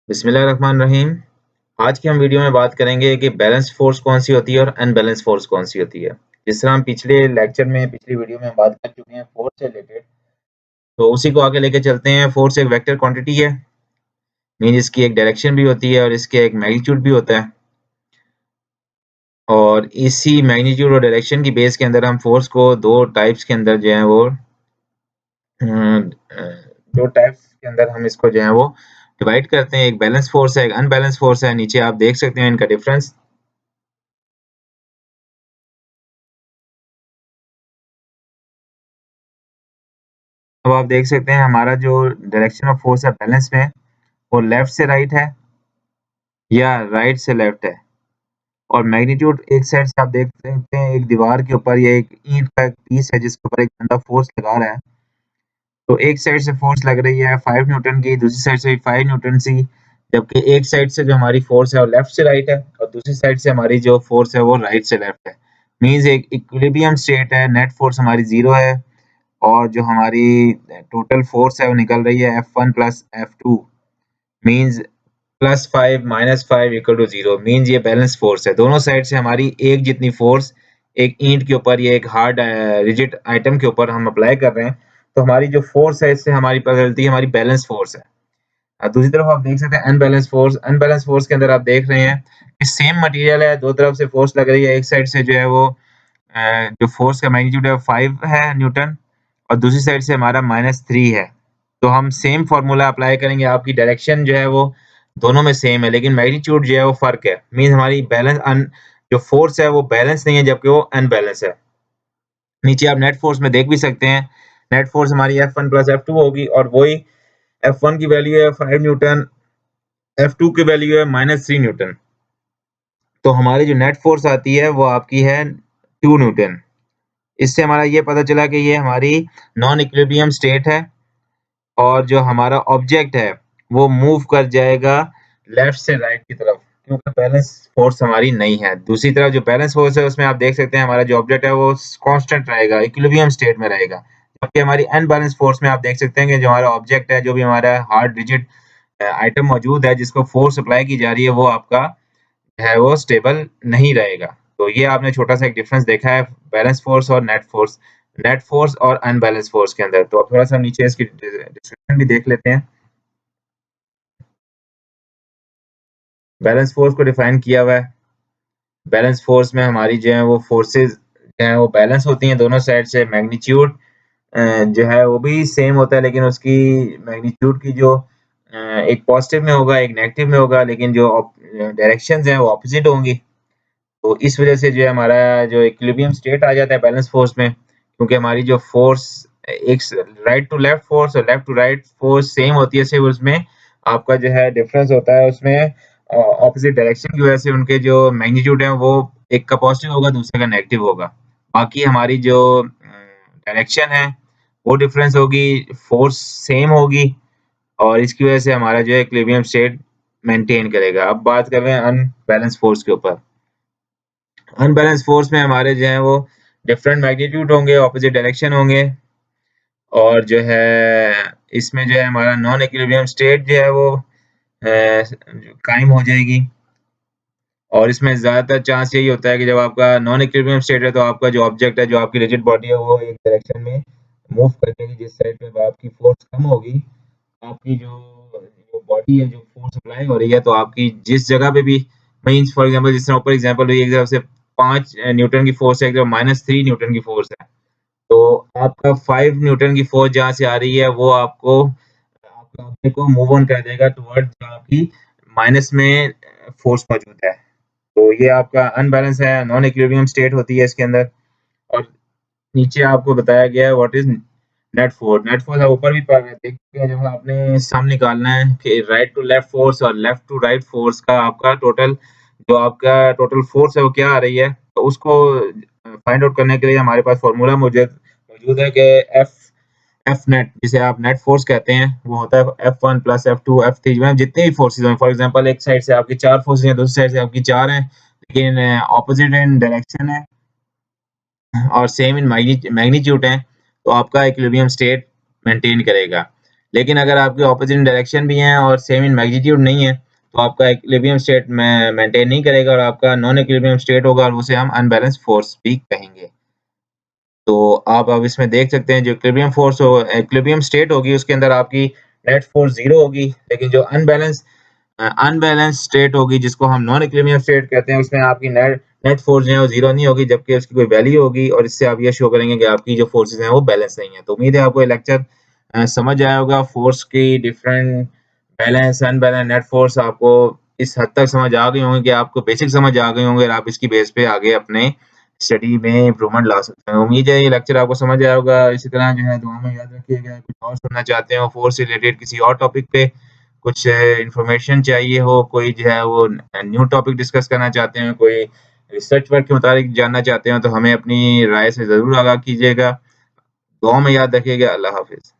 बिस्मिल्लाहिर्रहमानिर्रहीम। आज की हम वीडियो में बात करेंगे कि बैलेंस्ड फ़ोर्स कौन-सी होती है और अनबैलेंस्ड फ़ोर्स कौन-सी होती है। जिस तरह हम पिछली वीडियो में बात कर चुके हैं फ़ोर्स से रिलेटेड, तो उसी को आगे लेके चलते हैं। फ़ोर्स एक वेक्टर क्वांटिटी है, मीन इसकी एक डायरेक्शन भी होती है और इसके एक मैग्नीट्यूड भी होता है। और इसी मैग्नीट्यूड और डायरेक्शन की बेस के अंदर हम फ़ोर्स को 2 टाइप्स के अंदर जो है वो 2 टाइप्स के अंदर हम इसको जो है वो डिवाइड करते हैं। एक बैलेंस फ़ोर्स है, एक अनबैलेंस्ड फ़ोर्स है। नीचे आप देख सकते हैं इनका डिफरेंस। अब आप देख सकते हैं हमारा जो डायरेक्शन ऑफ फ़ोर्स है बैलेंस में, वो लेफ्ट से राइट है या राइट से लेफ्ट है। और मैग्नीट्यूड एक साइड से आप देख सकते हैं एक दीवार के ऊपर या एक ईंट का एक पीस है जिसके ऊपर एक बंदा फ़ोर्स लगा रहा है। तो एक साइड से फ़ोर्स लग रही है 5 न्यूटन की, दूसरी साइड से भी 5 न्यूटन सी, जबकि एक साइड से जो हमारी फ़ोर्स है वो लेफ्ट से राइट है और दूसरी साइड से हमारी जो फ़ोर्स है वो राइट से लेफ्ट है। मीन्स एक इक्विलिब्रियम स्टेट है, नेट फ़ोर्स हमारी 0 है और जो हमारी टोटल फ़ोर्स है वो निकल रही है F1 plus F2 means +5 -5 equal to 0 means ये बैलेंस फ़ोर्स है। दोनों साइड से हमारी एक जितनी फ़ोर्स एक ईंट के ऊपर या एक हार्ड रिजिड आइटम के ऊपर हम अप्लाई कर रहे हैं, तो हमारी जो फ़ोर्स है इससे हमारी पता चलती है हमारी बैलेंस फ़ोर्स है। दूसरी तरफ आप देख सकते हैं अनबैलेंस फ़ोर्स के अंदर आप देख रहे हैं कि सेम मटेरियल है, दो तरफ से फ़ोर्स लग रही है। एक साइड से जो है वो जो फ़ोर्स का मैग्नीट्यूड है वो 5 है न्यूटन और दूसरी साइड से हमारा -3 है। तो हम सेम फ़ॉर्मूला अप्लाई करेंगे, आपकी डायरेक्शन जो है वो दोनों में सेम है, लेकिन मैग्नीट्यूड जो है वो फ़र्क है। मीन्स हमारी जो फ़ोर्स है वो बैलेंस नहीं है जबकि वो अनबैलेंस है। नीचे आप नेट फ़ोर्स में देख भी सकते हैं, नेट फ़ोर्स हमारी F1 प्लस F2 होगी और वही F1 की वैल्यू है 5 न्यूटन, F2 की वैल्यू है -3 न्यूटन। तो हमारी जो नेट फ़ोर्स आती है वो आपकी है 2 न्यूटन। इससे हमारा ये पता चला कि ये हमारी नॉन इक्विलिब्रियम स्टेट है और जो हमारा ऑब्जेक्ट है वो मूव कर जाएगा लेफ्ट से राइट की तरफ, क्योंकि बैलेंस फोर्स हमारी नहीं है। दूसरी तरफ जो बैलेंस फोर्स है उसमें आप देख सकते हैं हमारा जो ऑब्जेक्ट है वो कांस्टेंट रहेगा, इक्विलिब्रियम स्टेट में रहेगा। जबकि हमारी अनबैलेंस फोर्स में आप देख सकते हैं कि जो हमारा ऑब्जेक्ट है, जो भी हमारा हार्ड रिजिड आइटम मौजूद है जिसको फोर्स अप्लाई की जा रही है, वो आपका है वो स्टेबल नहीं रहेगा। तो ये आपने छोटा-सा एक डिफरेंस देखा है बैलेंस फोर्स और नेट फोर्स और अनबैलेंस फोर्स के अंदर। तो अब थोड़ा-सा नीचे इसकी डिस्क्रिप्शन भी देख लेते हैं। बैलेंस फोर्स को डिफाइन किया हुआ है। बैलेंस फोर्स में हमारी जो है वो फोर्सेस जो है वो बैलेंस होती हैं दोनों साइड से। मैग्नीट्यूड जो है वो भी सेम होता है, लेकिन उसकी मैग्नीट्यूड की जो एक पॉजिटिव में होगा, एक नेगेटिव में होगा, लेकिन जो डायरेक्शंस हैं वो ऑपोजिट होंगी। तो इस वजह से जो है हमारा जो इक्विलिब्रियम स्टेट आ जाता है बैलेंस फोर्स में, क्योंकि हमारी जो फोर्स एक राइट टू लेफ्ट फोर्स और left to right force same होती है, सिर्फ उसमें आपका जो है डिफरेंस होता है उसमें ऑपोजिट डायरेक्शन की वजह से उनके जो मैग्नीट्यूड है वो एक का पॉजिटिव होगा, दूसरे का नेगेटिव होगा। बाकी हमारी जो डायरेक्शन है वो डिफरेंस होगी, फोर्स सेम होगी और इसकी वजह से हमारा जो है इक्विलिब्रियम स्टेट मेंटेन करेगा। अब बात कर रहे हैं अनबैलेंस फोर्स के ऊपर। अनबैलेंस फोर्स में हमारे जो है वो डिफरेंट मैग्नीट्यूड होंगे, ऑपोजिट डायरेक्शन होंगे और जो है इसमें जो है हमारा नॉन इक्विलिब्रियम स्टेट जो है वो कायम हो जाएगी। और इसमें ज़्यादातर चांस यही होता है कि जब आपका नॉन इक्विलिब्रियम स्टेट है तो आपका जो ऑब्जेक्ट है, जो आपकी रिजिड बॉडी है, वो एक डायरेक्शन में मूव करेगी। जिस साइड में आपकी फोर्स कम होगी, आपकी जो बॉडी है, जो फोर्स अप्लाई हो रही है, तो आपकी जिस जगह पे भी मीन्स फॉर एग्जांपल जिस तरह ऊपर एग्जांपल हुई, एक तरफ से 5 न्यूटन की फोर्स है, एक तरफ -3 न्यूटन की फोर्स है। तो आपका 5 न्यूटन की फोर्स जहाँ से आ रही है वो आपको आपके ऑब्जेक्ट को मूव ऑन कर देगा टुवर्ड्स जहाँ की माइनस में फोर्स मौजूद है। तो ये आपका अनबैलेंस है, नॉन इक्विलिब्रियम स्टेट होती है इसके अंदर। और नीचे आपको बताया गया है what is net force. Net force आप ऊपर भी देख चुके हैं, जब आपने सम निकालना है कि राइट टू लेफ्ट फोर्स और लेफ्ट टू राइट फोर्स का आपका टोटल फोर्स है वो क्या आ रही है, तो उसको फाइंड आउट करने के लिए हमारे पास फॉर्मूला मौजूद मौजूद है कि एफ एफ नेट, जिसे आप नेट फोर्स कहते हैं, वो होता है F1 प्लस F2 F3 में जितने भी फोर्सेज हैं। फॉर एग्जांपल एक साइड से आपकी 4 फोर्सेज हैं, दूसरी साइड से आपकी 4 हैं, लेकिन ऑपोजिट इन डायरेक्शन है और सेम इन मैग्नीट्यूड है, तो आपका इक्विलिब्रियम स्टेट मेंटेन करेगा। लेकिन अगर आपके ऑपोजिट डायरेक्शन भी हैं और सेम इन मैग्नीट्यूड नहीं है, तो आपका इक्विलिब्रियम स्टेट में मेंटेन नहीं करेगा और आपका नॉन इक्विलिब्रियम स्टेट होगा और उसे हम अनबैलेंस्ड फोर्स भी कहेंगे। तो आप अब इसमें देख सकते हैं जो इक्विलिब्रियम स्टेट होगी उसके अंदर आपकी नेट फोर्स 0 होगी, लेकिन जो अनबैलेंस स्टेट होगी जिसको हम नॉन इक्विलिब्रियम स्टेट कहते हैं उसमें आपकी नेट नेट फोर्स जो है वो 0 नहीं होगी, जबकि उसकी कोई वैल्यू होगी और इससे आप ये शो करेंगे कि आपकी जो फोर्सेस हैं वो बैलेंस नहीं है। तो उम्मीद है आपको ये लेक्चर समझ आया होगा। फोर्स की different balance unbalance net force आपको इस हद तक समझ आ गई होंगी कि आपको बेसिक समझ आ गई होंगे और आप इसकी बेस पे आगे अपने स्टडी में इम्प्रूवमेंट ला सकते हैं। उम्मीद है ये लेक्चर आपको समझ आया होगा। इसी तरह जो है दुआ में याद रखिएगा। कुछ और सुनना चाहते हो फोर्स से रिलेटेड किसी और टॉपिक पे, कुछ इन्फॉर्मेशन चाहिए हो, कोई जो है वो न्यू टॉपिक डिस्कस करना चाहते हैं, कोई रिसर्च वर्क के मुताबिक जानना चाहते हो, तो हमें अपनी राय से ज़रूर आगाह कीजिएगा। दुआ में याद रखिएगा। अल्लाह हाफ़िज़।